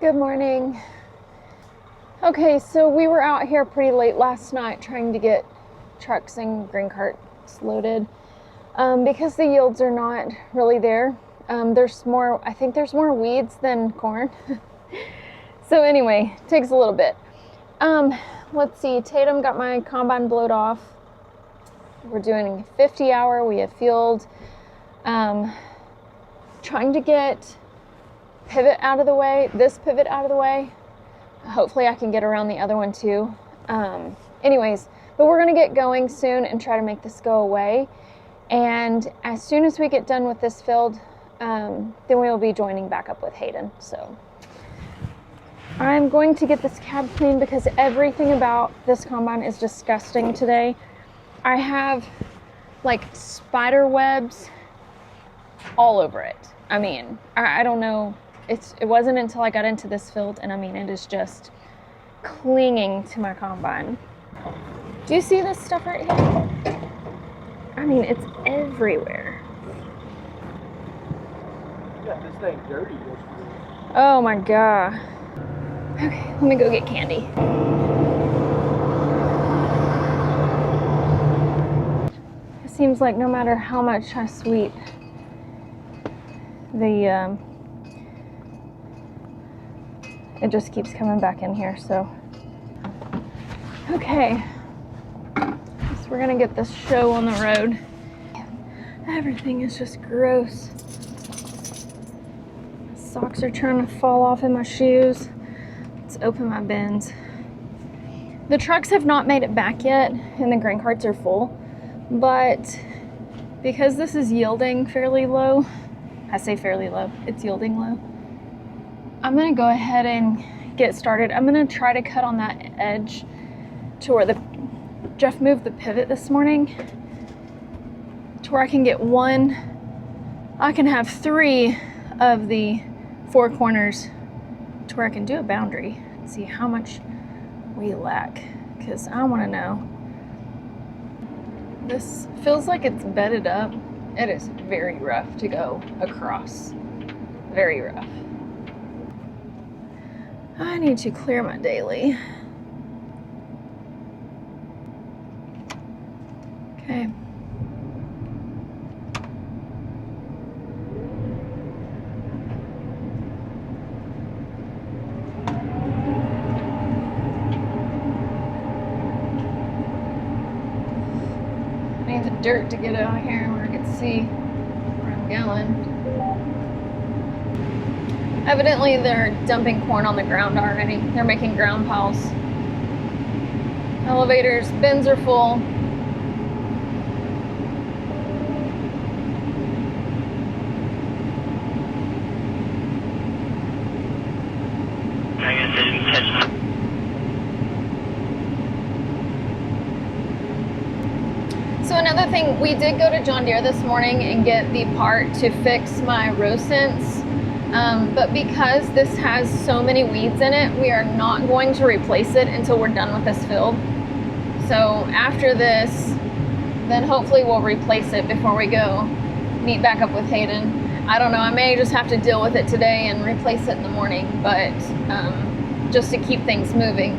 Good morning. Okay, so we were out here pretty late last night trying to get trucks and grain carts loaded because the yields are not really there. I think there's more weeds than corn. So anyway, it takes a little bit. Let's see, Tatum got my combine blowed off. We're doing a 50-hour. We have field. Trying to get pivot out of the way, this pivot out of the way. Hopefully I can get around the other one too. Anyways, but we're gonna get going soon and try to make this go away. And as soon as we get done with this field, then we will be joining back up with Hayden. So I'm going to get this cab clean because everything about this combine is disgusting today. I have like spider webs all over it. I mean, I don't know. It wasn't until I got into this field, and I mean, it is just clinging to my combine. Do you see this stuff right here? I mean, it's everywhere. Yeah, this thing dirty. Oh my God. Okay, let me go get candy. It seems like no matter how much I sweep, it just keeps coming back in here. So okay, so we're gonna get this show on the road. Everything is just gross. My socks are trying to fall off in my shoes. Let's open my bins. The trucks have not made it back yet and the grain carts are full, but because this is yielding fairly low, I say fairly low, it's yielding low, I'm gonna go ahead and get started. I'm gonna try to cut on that edge to where Jeff moved the pivot this morning to where I can get I can have 3 of the 4 corners to where I can do a boundary and see how much we lack, because I want to know. This feels like it's bedded up. It is very rough to go across. Very rough. I need to clear my daily. Okay. I need the dirt to get out here where I can see where I'm going. Evidently, they're dumping corn on the ground already. They're making ground piles. Elevators, bins are full. So another thing, we did go to John Deere this morning and get the part to fix my row sense. But because this has so many weeds in it, we are not going to replace it until we're done with this field. So after this, then hopefully we'll replace it before we go meet back up with Hayden. I don't know, I may just have to deal with it today and replace it in the morning, but just to keep things moving.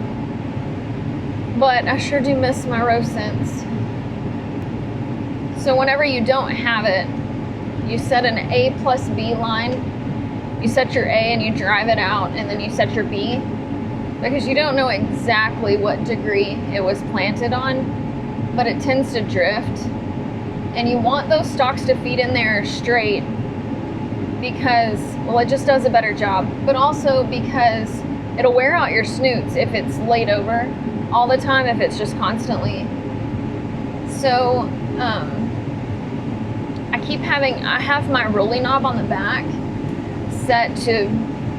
But I sure do miss my row sense. So whenever you don't have it, you set an A plus B line. You set your A and you drive it out, and then you set your B, because you don't know exactly what degree it was planted on, but it tends to drift. And you want those stalks to feed in there straight because, well, it just does a better job, but also because it'll wear out your snoots if it's laid over all the time, if it's just constantly. So I have my rolling knob on the back set to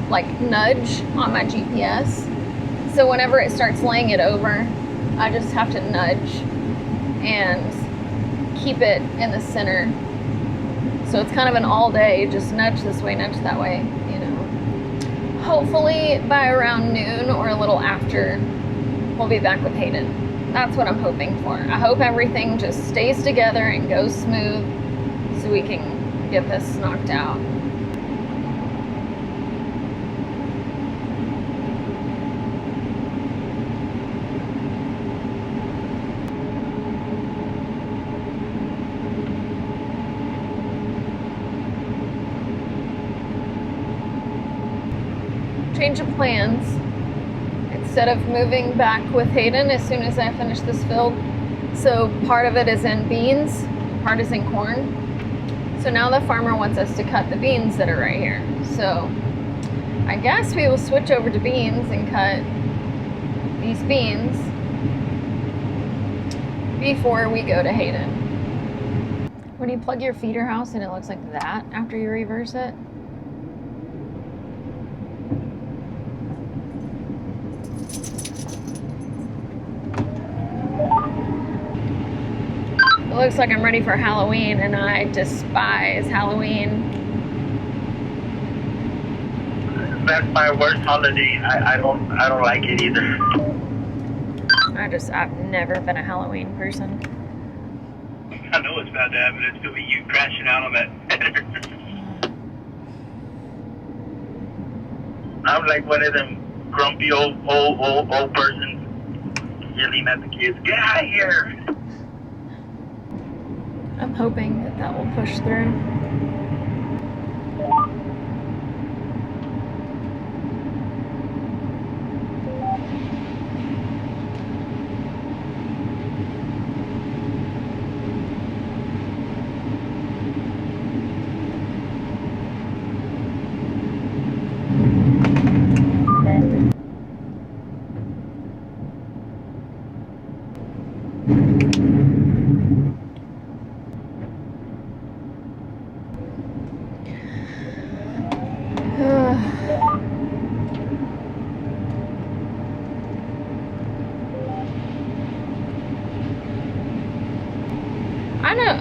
like nudge on my GPS. So whenever it starts laying it over, I just have to nudge and keep it in the center. So it's kind of an all day, just nudge this way, nudge that way, you know. Hopefully by around noon or a little after, we'll be back with Hayden. That's what I'm hoping for. I hope everything just stays together and goes smooth so we can get this knocked out. change of plans. Instead of moving back with Hayden as soon as I finish this field. So part of it is in beans, part is in corn. So now the farmer wants us to cut the beans that are right here. So I guess we will switch over to beans and cut these beans before we go to Hayden. When you plug your feeder house and it looks like that after you reverse it, it looks like I'm ready for Halloween, and I despise Halloween. That's my worst holiday. I don't like it either. I've never been a Halloween person. I know it's about to happen. It's gonna be you crashing out on that. I'm like one of them grumpy old persons yelling at the kids, "Get out of here!" I'm hoping that will push through.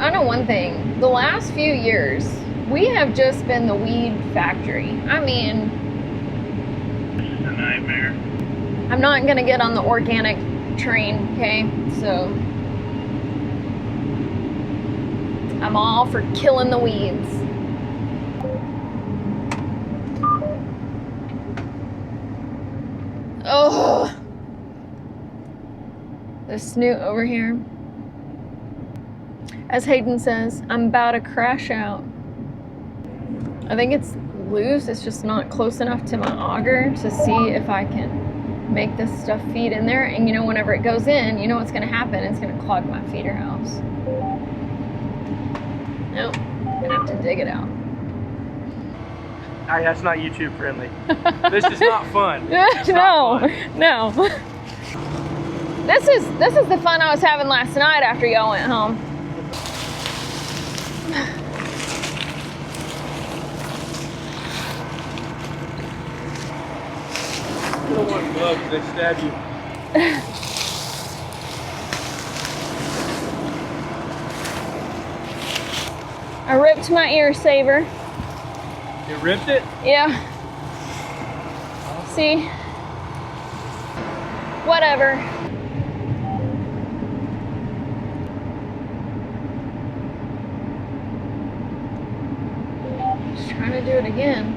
I know one thing. The last few years, we have just been the weed factory. I mean, It's a nightmare. I'm not gonna get on the organic train, okay? So I'm all for killing the weeds. Oh, the snoot over here. As Hayden says, I'm about to crash out. I think it's loose. It's just not close enough to my auger to see if I can make this stuff feed in there. And you know, whenever it goes in, you know what's gonna happen. It's gonna clog my feeder house. Nope, I'm gonna have to dig it out. That's not YouTube friendly. This is not fun. It's No, not fun. no. This is the fun I was having last night after y'all went home. You don't want bugs, they stab you. I ripped my ear saver. You ripped it? Yeah. See? Whatever. Just trying to do it again.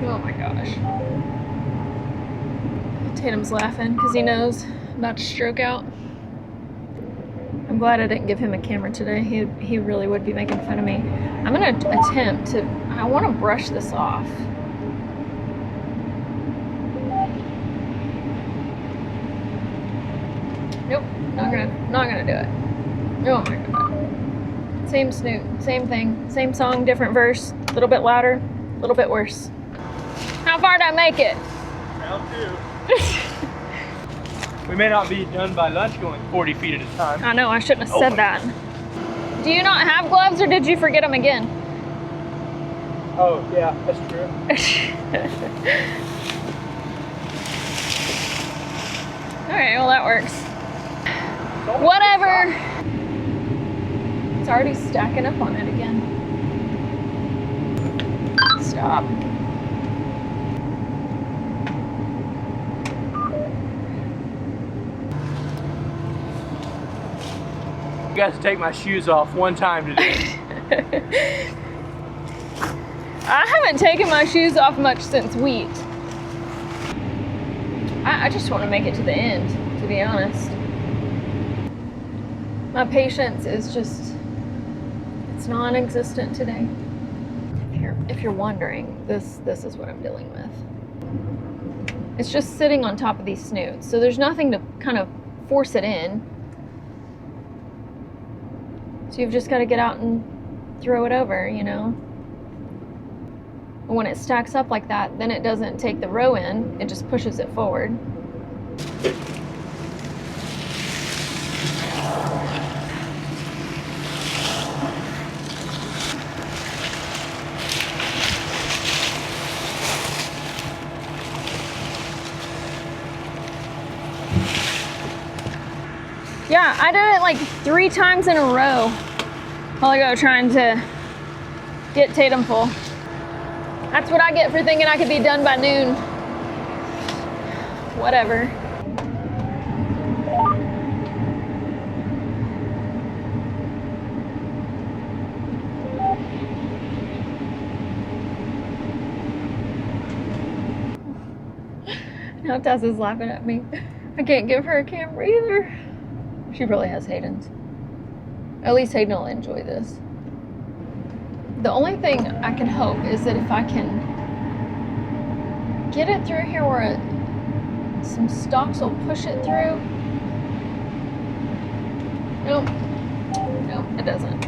Oh my gosh. Tatum's laughing because he knows I'm about to stroke out. I'm glad I didn't give him a camera today. He really would be making fun of me. I'm gonna attempt to, I want to brush this off. Nope, not gonna do it. Oh my god. Same snoot, same thing, same song, different verse, a little bit louder, a little bit worse. How far did I make it? Round 2. We may not be done by lunch going 40 feet at a time. I know, I shouldn't have said that. Do you not have gloves or did you forget them again? Oh, yeah, that's true. Alright, well that works. Whatever. It's already stacking up on it again. Stop. I got to take my shoes off one time today. I haven't taken my shoes off much since wheat. I just want to make it to the end, to be honest. My patience is just, it's non-existent today. Here. if you're wondering, this is what I'm dealing with. It's just sitting on top of these snoots, so there's nothing to kind of force it in. So you've just got to get out and throw it over, you know. And when it stacks up like that, then it doesn't take the row in, it just pushes it forward. Yeah, I did it like 3 times in a row while ago trying to get Tatum full. That's what I get for thinking I could be done by noon. Whatever. Now Tess is laughing at me. I can't give her a camera either. She probably has Hayden's. At least Hayden will enjoy this. The only thing I can hope is that if I can get it through here where some stalks will push it through. Nope. Nope, it doesn't.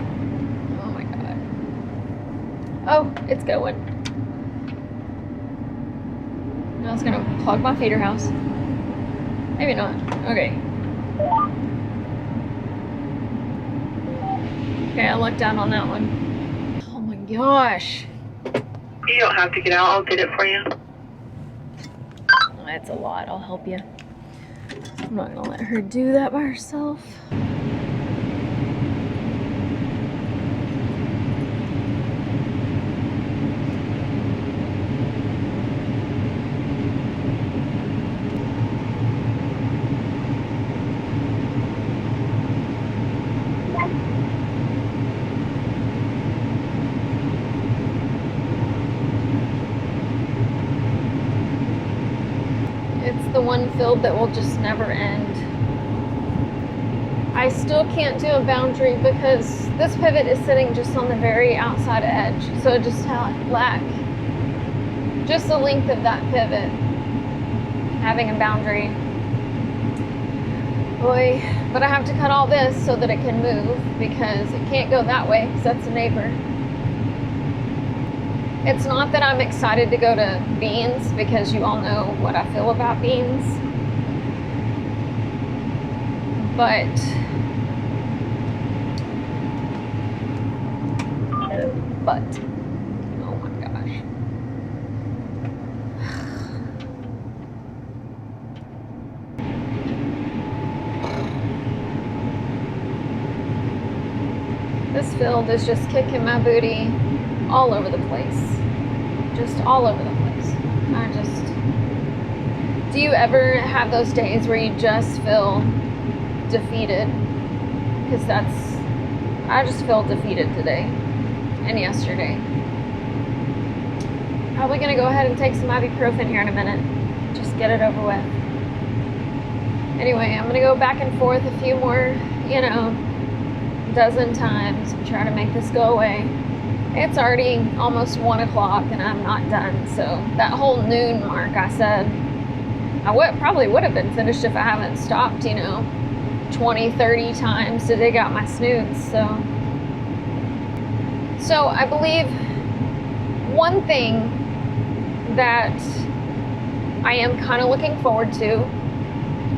Oh my God. Oh, it's going. Now it's gonna plug my feeder house. Maybe not. Okay. Okay, I lucked out on that one. Oh my gosh. You don't have to get out. I'll get it for you. That's a lot. I'll help you. I'm not gonna let her do that by herself. The one field that will just never end. I still can't do a boundary because this pivot is sitting just on the very outside edge, so it just lack just the length of that pivot having a boundary. Boy, but I have to cut all this so that it can move because it can't go that way because that's a neighbor. It's not that I'm excited to go to beans because you all know what I feel about beans. But oh my gosh. This field is just kicking my booty all over the place. Just all over the place. Do you ever have those days where you just feel defeated? Because I just feel defeated today and yesterday. Probably gonna go ahead and take some ibuprofen here in a minute. Just get it over with. Anyway, I'm gonna go back and forth a few more, dozen times and try to make this go away. It's already almost 1 o'clock and I'm not done. So that whole noon mark, I said, I probably would have been finished if I haven't stopped, 20, 30 times to dig out my snoots. So I believe one thing that I am kind of looking forward to,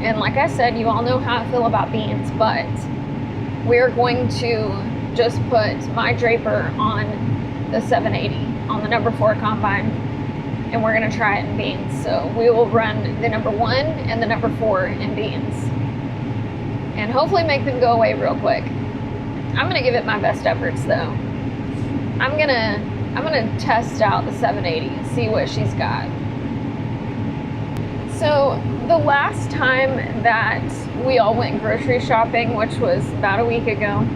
and like I said, you all know how I feel about beans, but we're going to just put my draper on the 780 on the number 4 combine, and we're going to try it in beans. So we will run the number 1 and the number 4 in beans and hopefully make them go away real quick. I'm going to give it my best efforts though. I'm going to test out the 780 and see what she's got. So the last time that we all went grocery shopping, which was about a week ago,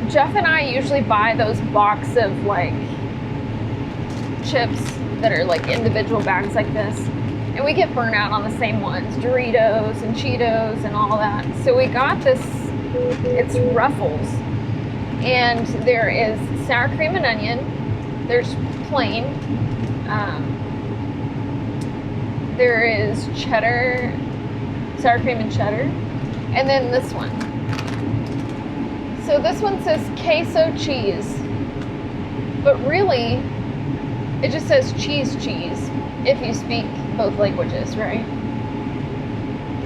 Jeff and I usually buy those box of like chips that are like individual bags like this, and we get burnt out on the same ones, Doritos and Cheetos and all that. So we got this, it's Ruffles, and there is sour cream and onion, There's plain. There is cheddar, sour cream and cheddar, and then this one. So this one says queso cheese, but really it just says cheese if you speak both languages, right?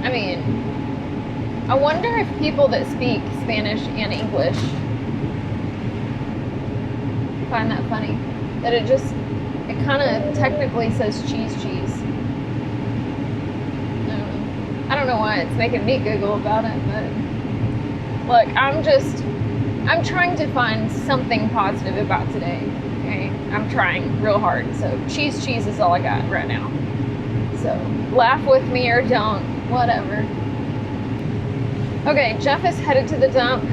I mean, I wonder if people that speak Spanish and English find that funny, that it kind of technically says cheese. I don't know why it's making me giggle about it, but look, I'm trying to find something positive about today, okay? I'm trying real hard, so cheese is all I got right now. So laugh with me or don't, whatever. Okay, Jeff is headed to the dump.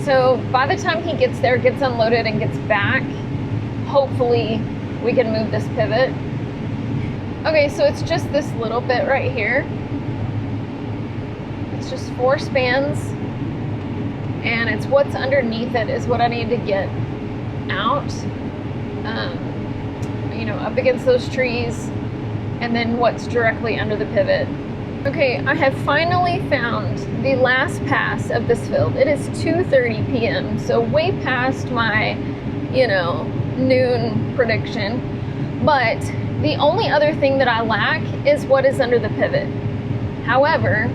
So by the time he gets there, gets unloaded and gets back, hopefully we can move this pivot. Okay, so it's just this little bit right here. It's just 4 spans, and it's what's underneath it is what I need to get out, you know, up against those trees, and then what's directly under the pivot. Okay, I have finally found the last pass of this field. It is 2:30 p.m., so way past my, you know, noon prediction. But the only other thing that I lack is what is under the pivot. However,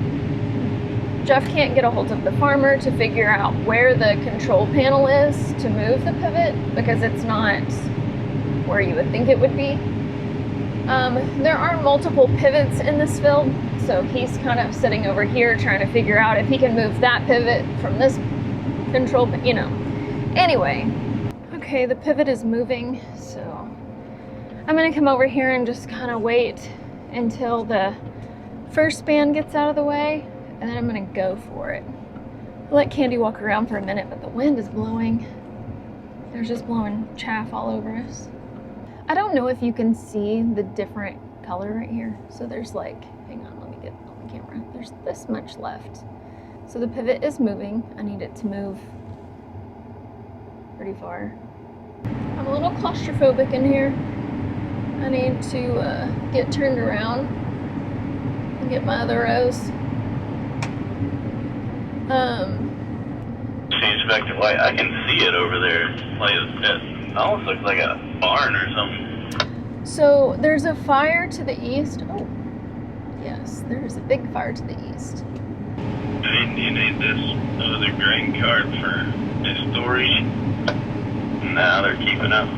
Jeff can't get a hold of the farmer to figure out where the control panel is to move the pivot because it's not where you would think it would be. There are multiple pivots in this field, so he's kind of sitting over here trying to figure out if he can move that pivot from this control, you know. Anyway, okay, the pivot is moving, so I'm gonna come over here and just kind of wait until the first span gets out of the way, and then I'm gonna go for it. I'll let Candy walk around for a minute, but the wind is blowing. There's just blowing chaff all over us. I don't know if you can see the different color right here. So there's like, hang on, let me get on the camera. There's this much left. So the pivot is moving. I need it to move pretty far. I'm a little claustrophobic in here. I need to get turned around and get my other rows. Change back to white. I can see it over there. Like it almost looks like a barn or something. So there's a fire to the east. Oh, yes, there's a big fire to the east. You need this other grain cart for storage. Nah, they're keeping up.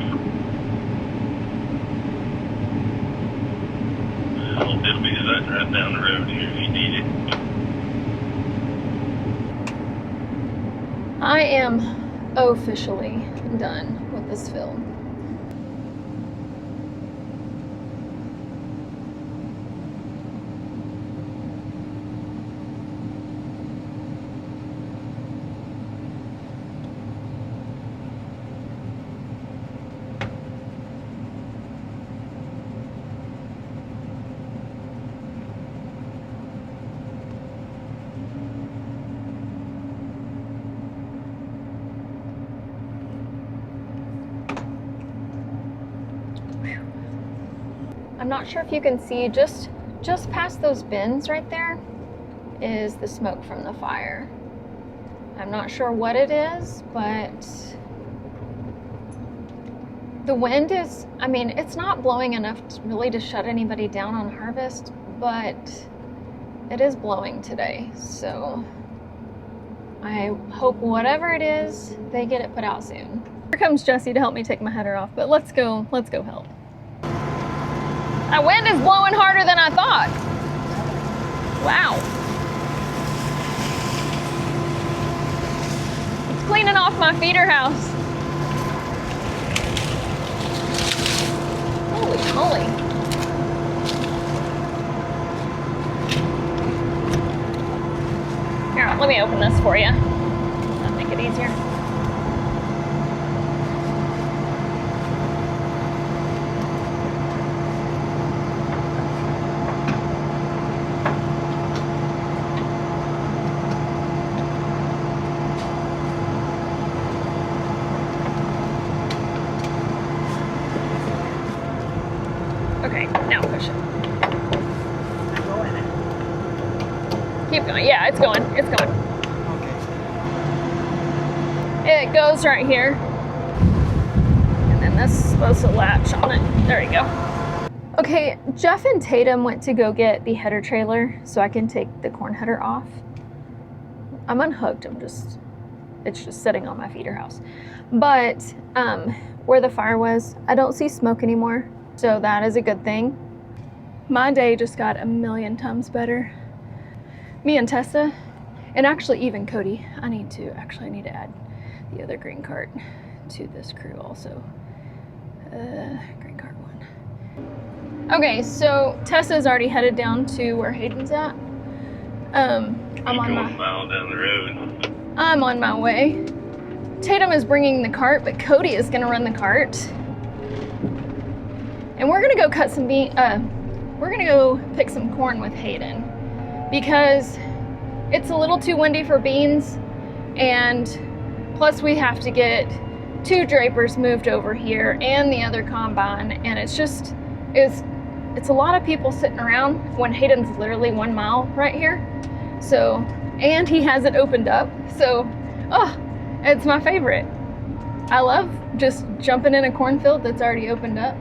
Well, it'll be sitting right down the road here if you need it. I am officially done with this field. I'm not sure if you can see, just past those bins right there is the smoke from the fire. I'm not sure what it is, but the wind is, I mean, it's not blowing enough really to shut anybody down on harvest, but it is blowing today. So I hope whatever it is, they get it put out soon. Here comes Jesse to help me take my header off, but let's go help. That wind is blowing harder than I thought. Wow. It's cleaning off my feeder house. Holy moly. Here, let me open this for you. That'll make it easier. it's going. Yeah, it's going. It's going. Okay. It goes right here. And then this is supposed to latch on it. There you go. Okay, Jeff and Tatum went to go get the header trailer so I can take the corn header off. I'm unhooked. It's just sitting on my feeder house. But where the fire was, I don't see smoke anymore. So that is a good thing. My day just got a million times better. Me and Tessa, and actually even Cody, I need to add the other green cart to this crew also. Green cart 1. Okay, so Tessa's already headed down to where Hayden's at. I'm on a mile down the road. I'm on my way. Tatum is bringing the cart, but Cody is gonna run the cart. And we're gonna go cut some we're gonna go pick some corn with Hayden because it's a little too windy for beans, and plus we have to get 2 drapers moved over here and the other combine, and it's a lot of people sitting around when Hayden's literally 1 mile right here. So, and he has it opened up, so it's my favorite. I love just jumping in a cornfield that's already opened up.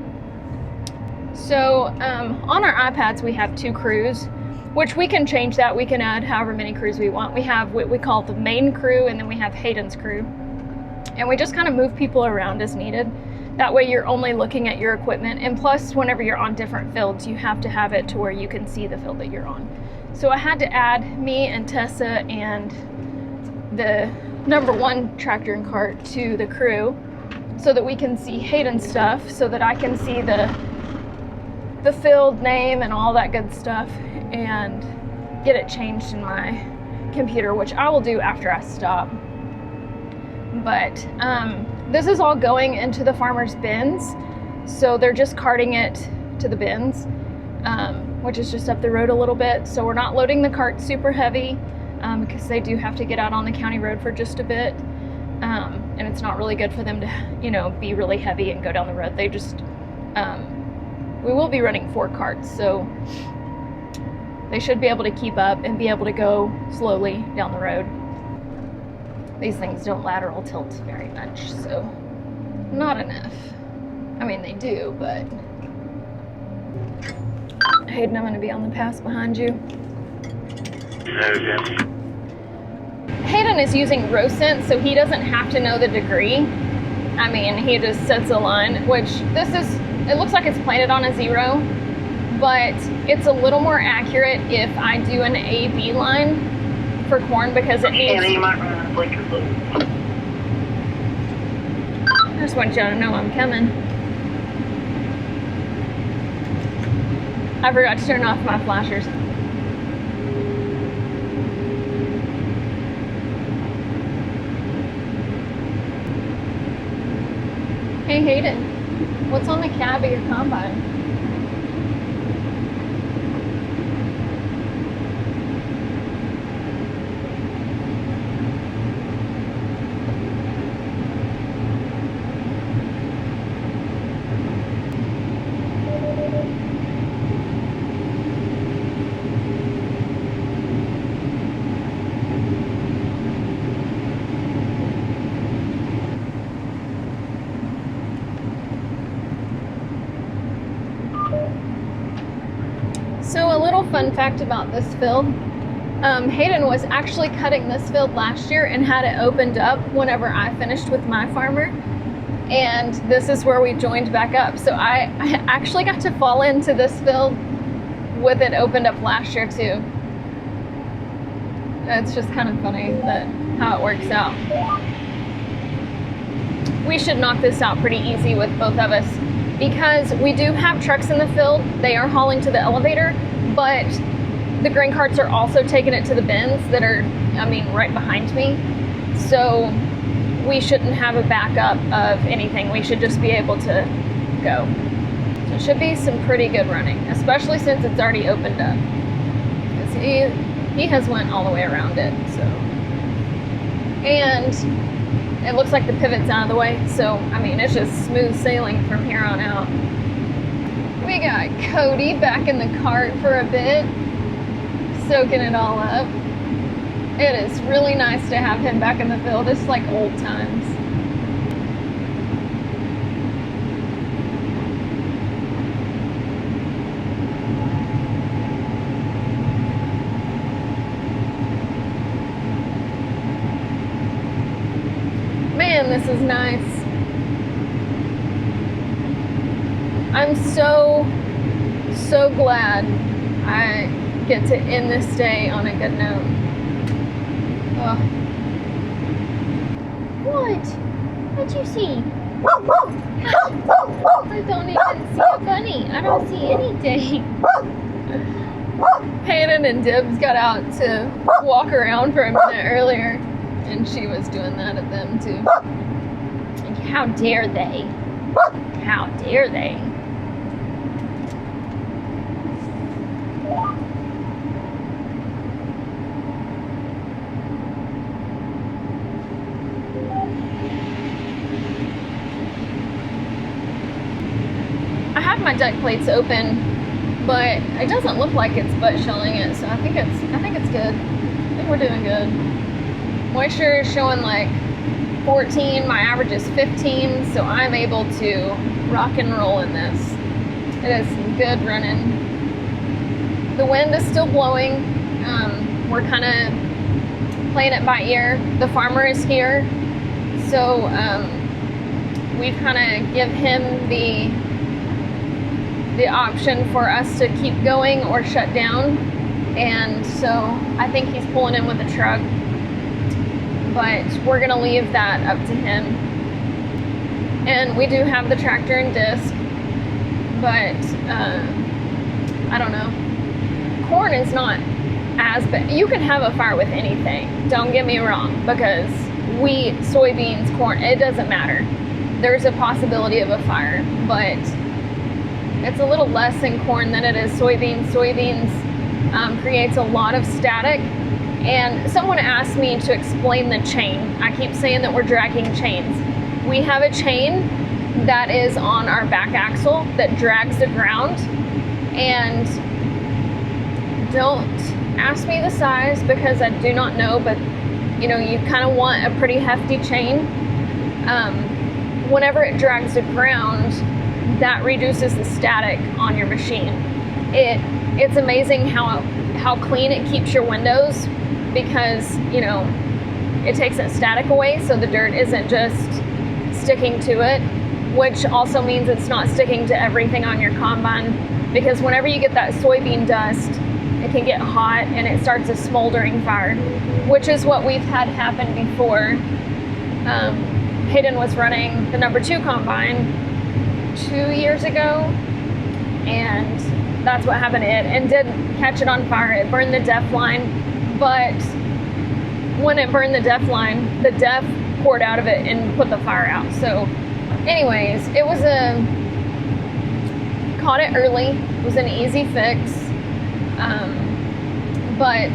So on our iPads we have 2 crews, which we can change that. We can add however many crews we want. We have what we call the main crew, and then we have Hayden's crew. And we just kind of move people around as needed. That way you're only looking at your equipment, and plus whenever you're on different fields, you have to have it to where you can see the field that you're on. So I had to add me and Tessa and the number 1 tractor and cart to the crew so that we can see Hayden's stuff, so that I can see the field name and all that good stuff and get it changed in my computer, which I will do after I stop. But this is all going into the farmers' bins, so they're just carting it to the bins, which is just up the road a little bit. So we're not loading the cart super heavy because they do have to get out on the county road for just a bit, and it's not really good for them to, be really heavy and go down the road. They just, we will be running 4 carts, so they should be able to keep up and be able to go slowly down the road. These things don't lateral tilt very much, so not enough. I mean, they do, but Hayden, I'm going to be on the pass behind you. Okay. Hayden is using row sense, so he doesn't have to know the degree. I mean, he just sets a line, which it looks like it's planted on a 0, but it's a little more accurate if I do an A-B line for corn because it needs... Anna, you might run out of blinkers. I just want you to know I'm coming. I forgot to turn off my flashers. Hey Hayden, what's on the cab of your combine? So a little fun fact about this field, Hayden was actually cutting this field last year and had it opened up whenever I finished with my farmer, and this is where we joined back up. So I actually got to fall into this field with it opened up last year too. It's just kind of funny how it works out. We should knock this out pretty easy with both of us, because we do have trucks in the field. They are hauling to the elevator, but the grain carts are also taking it to the bins that are, right behind me. So we shouldn't have a backup of anything. We should just be able to go. So it should be some pretty good running, especially since it's already opened up. Because he has went all the way around it, so. And it looks like the pivot's out of the way, so, it's just smooth sailing from here on out. We got Cody back in the cart for a bit, soaking it all up. It is really nice to have him back in the field. It's like old times. Man, this is nice. I'm so glad I get to end this day on a good note. Ugh. What? What'd you see? I don't even see a bunny. I don't see anything. Hayden and Dibs got out to walk around for a minute earlier, and she was doing that at them too. How dare they? How dare they? I have my deck plates open, but it doesn't look like it's butt shelling it, so I think it's good. I think we're doing good. Moisture is showing like 14, my average is 15, so I'm able to rock and roll in this. It is good running. The wind is still blowing. We're kind of playing it by ear. The farmer is here, so we kind of give him the option for us to keep going or shut down, and so I think he's pulling in with a truck, but we're gonna leave that up to him. And we do have the tractor and disc, but I don't know, corn is not as bad. You can have a fire with anything, don't get me wrong, because wheat, soybeans, corn, it doesn't matter. There's a possibility of a fire, but it's a little less in corn than it is soybeans. Soybeans creates a lot of static. And someone asked me to explain the chain. I keep saying that we're dragging chains. We have a chain that is on our back axle that drags the ground. And don't ask me the size because I do not know, but you know, you kind of want a pretty hefty chain. Whenever it drags the ground, that reduces the static on your machine. It's amazing how clean it keeps your windows, because you know it takes that static away, so the dirt isn't just sticking to it, which also means it's not sticking to everything on your combine, because whenever you get that soybean dust, it can get hot and it starts a smoldering fire, which is what we've had happen before. Hayden was running the number 2 combine 2 years ago, and that's what happened to it, and did catch it on fire. It burned the def line, but when it burned the def line, the def poured out of it and put the fire out. So anyways, it was caught it early. It was an easy fix, but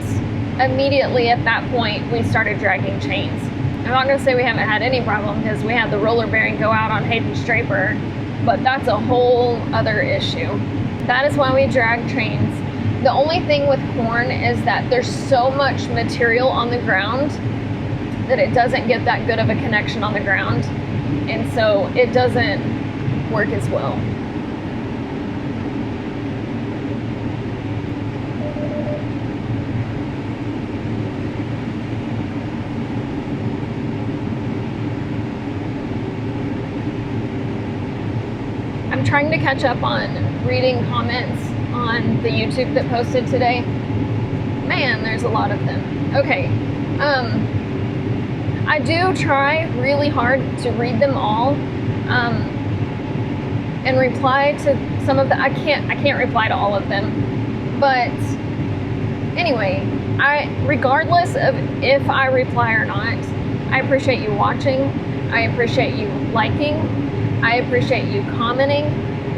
immediately at that point we started dragging chains. I'm not going to say we haven't had any problem, because we had the roller bearing go out on Hayden's draper, but that's a whole other issue. That is why we drag trains. The only thing with corn is that there's so much material on the ground that it doesn't get that good of a connection on the ground, and so it doesn't work as well. I'm trying to catch up on reading comments on the YouTube that posted today. Man, there's a lot of them. Okay, I do try really hard to read them all, and reply to some of the, I can't reply to all of them, but anyway, regardless of if I reply or not, I appreciate you watching, I appreciate you liking, I appreciate you commenting,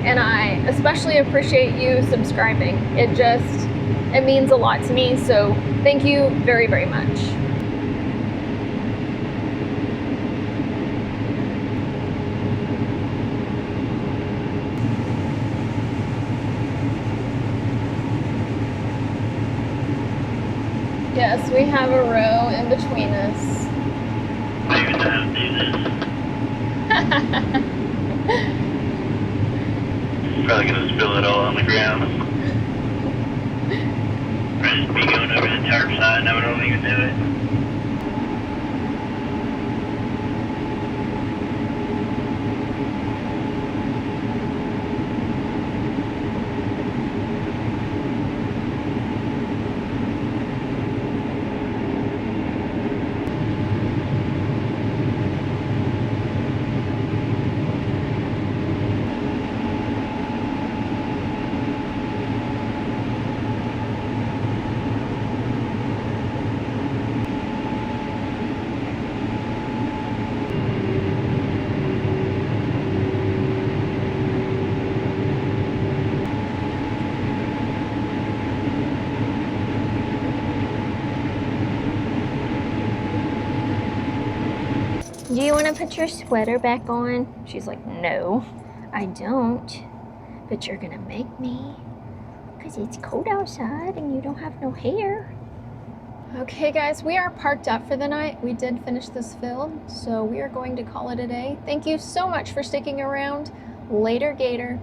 and I especially appreciate you subscribing. It means a lot to me, so thank you very, very much. Yes, we have a row in between us. I don't even know how to do this. Probably gonna spill it all on the ground. Or just be going over the tarp side and I won't even do it. Do you want to put your sweater back on? She's like, no, I don't. But you're gonna make me. Because it's cold outside and you don't have no hair. Okay guys, we are parked up for the night. We did finish this field, so we are going to call it a day. Thank you so much for sticking around. Later, Gator.